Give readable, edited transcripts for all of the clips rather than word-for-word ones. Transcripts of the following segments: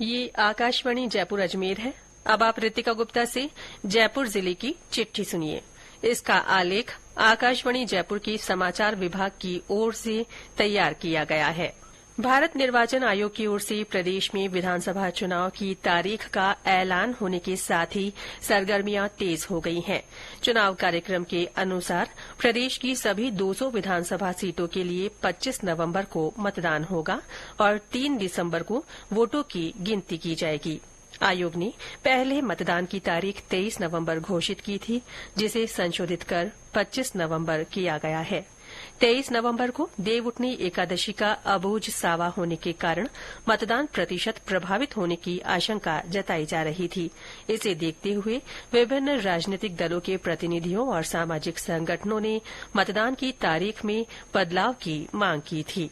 ये आकाशवाणी जयपुर अजमेर है। अब आप रितिका गुप्ता से जयपुर जिले की चिट्ठी सुनिए। इसका आलेख आकाशवाणी जयपुर के समाचार विभाग की ओर से तैयार किया गया है। भारत निर्वाचन आयोग की ओर से प्रदेश में विधानसभा चुनाव की तारीख का ऐलान होने के साथ ही सरगर्मियां तेज हो गई हैं। चुनाव कार्यक्रम के अनुसार प्रदेश की सभी 200 विधानसभा सीटों के लिए 25 नवंबर को मतदान होगा और 3 दिसंबर को वोटों की गिनती की जाएगी। आयोग ने पहले मतदान की तारीख 23 नवंबर घोषित की थी, जिसे संशोधित कर 25 नवंबर किया गया है। 23 नवंबर को देवउठनी एकादशी का अबूझ सावा होने के कारण मतदान प्रतिशत प्रभावित होने की आशंका जताई जा रही थी। इसे देखते हुए विभिन्न राजनीतिक दलों के प्रतिनिधियों और सामाजिक संगठनों ने मतदान की तारीख में बदलाव की मांग की थी।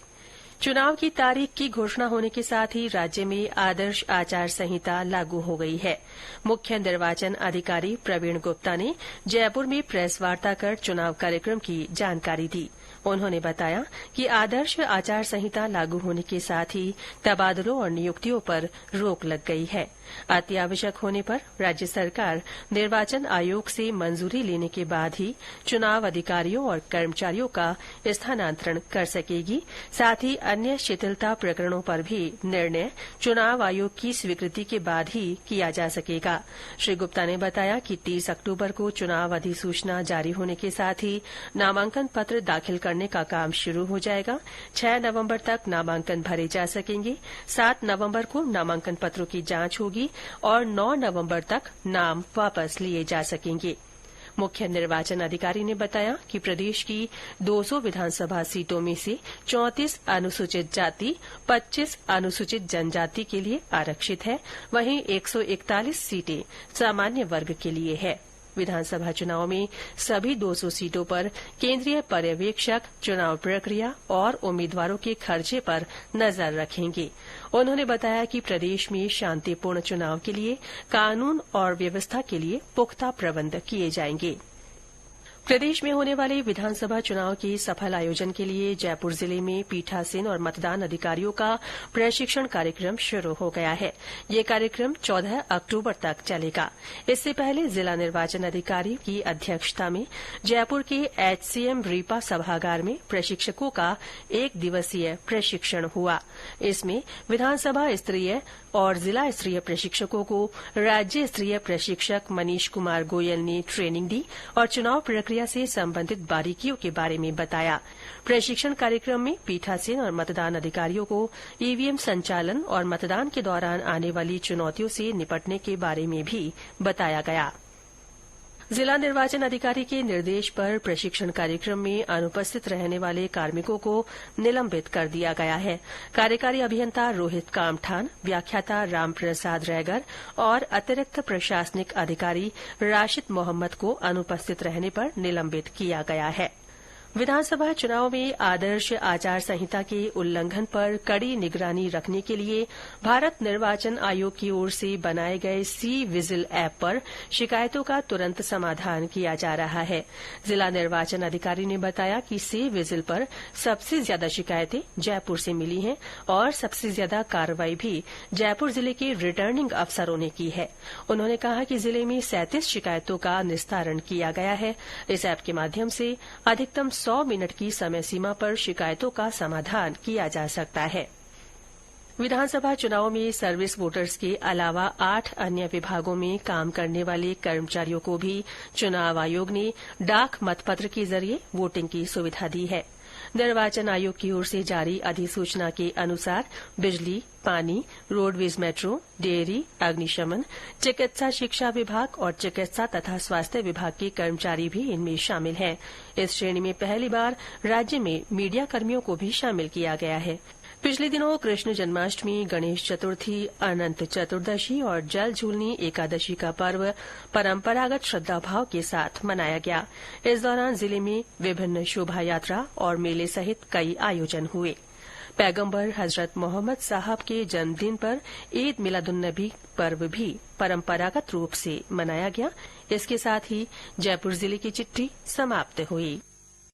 चुनाव की तारीख की घोषणा होने के साथ ही राज्य में आदर्श आचार संहिता लागू हो गई है। मुख्य निर्वाचन अधिकारी प्रवीण गुप्ता ने जयपुर में प्रेस वार्ता कर चुनाव कार्यक्रम की जानकारी दी। उन्होंने बताया कि आदर्श आचार संहिता लागू होने के साथ ही तबादलों और नियुक्तियों पर रोक लग गई है। अत्यावश्यक होने पर राज्य सरकार निर्वाचन आयोग से मंजूरी लेने के बाद ही चुनाव अधिकारियों और कर्मचारियों का स्थानांतरण कर सकेगी। साथ ही अन्य शिथिलता प्रकरणों पर भी निर्णय चुनाव आयोग की स्वीकृति के बाद ही किया जा सकेगा। श्री गुप्ता ने बताया कि 30 अक्टूबर को चुनाव अधिसूचना जारी होने के साथ ही नामांकन पत्र दाखिल करने का काम शुरू हो जाएगा। 6 नवंबर तक नामांकन भरे जा सकेंगे। 7 नवंबर को नामांकन पत्रों की जांच होगी और 9 नवंबर तक नाम वापस लिए जा सकेंगे। मुख्य निर्वाचन अधिकारी ने बताया कि प्रदेश की 200 विधानसभा सीटों में से 34 अनुसूचित जाति, 25 अनुसूचित जनजाति के लिए आरक्षित है। वहीं 141 सीटें सामान्य वर्ग के लिए है। विधानसभा चुनाव में सभी 200 सीटों पर केंद्रीय पर्यवेक्षक चुनाव प्रक्रिया और उम्मीदवारों के खर्चे पर नजर रखेंगे। उन्होंने बताया कि प्रदेश में शांतिपूर्ण चुनाव के लिए कानून और व्यवस्था के लिए पुख्ता प्रबंध किए जाएंगे। प्रदेश में होने वाले विधानसभा चुनाव के सफल आयोजन के लिए जयपुर जिले में पीठासीन और मतदान अधिकारियों का प्रशिक्षण कार्यक्रम शुरू हो गया है। ये कार्यक्रम 14 अक्टूबर तक चलेगा। इससे पहले जिला निर्वाचन अधिकारी की अध्यक्षता में जयपुर के एचसीएम रीपा सभागार में प्रशिक्षकों का 1 दिवसीय प्रशिक्षण हुआ। इसमें विधानसभा स्तरीय और जिला स्तरीय प्रशिक्षकों को राज्य स्तरीय प्रशिक्षक मनीष कुमार गोयल ने ट्रेनिंग दी और चुनाव प्रक्रिया से संबंधित बारीकियों के बारे में बताया। प्रशिक्षण कार्यक्रम में पीठासीन और मतदान अधिकारियों को ईवीएम संचालन और मतदान के दौरान आने वाली चुनौतियों से निपटने के बारे में भी बताया गया। जिला निर्वाचन अधिकारी के निर्देश पर प्रशिक्षण कार्यक्रम में अनुपस्थित रहने वाले कार्मिकों को निलंबित कर दिया गया है। कार्यकारी अभियंता रोहित कामठान, व्याख्याता रामप्रसाद रैगर और अतिरिक्त प्रशासनिक अधिकारी राशिद मोहम्मद को अनुपस्थित रहने पर निलंबित किया गया है। विधानसभा चुनाव में आदर्श आचार संहिता के उल्लंघन पर कड़ी निगरानी रखने के लिए भारत निर्वाचन आयोग की ओर से बनाए गए सी विजिल ऐप पर शिकायतों का तुरंत समाधान किया जा रहा है। जिला निर्वाचन अधिकारी ने बताया कि सी विजिल पर सबसे ज्यादा शिकायतें जयपुर से मिली हैं और सबसे ज्यादा कार्रवाई भी जयपुर जिले के रिटर्निंग अफसरों ने की है। उन्होंने कहा कि जिले में 37 शिकायतों का निस्तारण किया गया है। इस ऐप के माध्यम से अधिकतम 100 मिनट की समय सीमा पर शिकायतों का समाधान किया जा सकता है। विधानसभा चुनाव में सर्विस वोटर्स के अलावा 8 अन्य विभागों में काम करने वाले कर्मचारियों को भी चुनाव आयोग ने डाक मतपत्र के जरिए वोटिंग की सुविधा दी है। निर्वाचन आयोग की ओर से जारी अधिसूचना के अनुसार बिजली, पानी, रोडवेज मेट्रो, डेयरी, अग्निशमन, चिकित्सा शिक्षा विभाग और चिकित्सा तथा स्वास्थ्य विभाग के कर्मचारी भी इनमें शामिल हैं। इस श्रेणी में पहली बार राज्य में मीडिया कर्मियों को भी शामिल किया गया है। पिछले दिनों कृष्ण जन्माष्टमी, गणेश चतुर्थी, अनंत चतुर्दशी और जल झूलनी एकादशी का पर्व परंपरागत श्रद्धाभाव के साथ मनाया गया। इस दौरान जिले में विभिन्न शोभा यात्रा और मेले सहित कई आयोजन हुए। पैगंबर हजरत मोहम्मद साहब के जन्मदिन पर ईद मिलादुन्नबी पर्व भी परंपरागत रूप से मनाया गया। इसके साथ ही जयपुर जिले की चिट्ठी समाप्त हुई।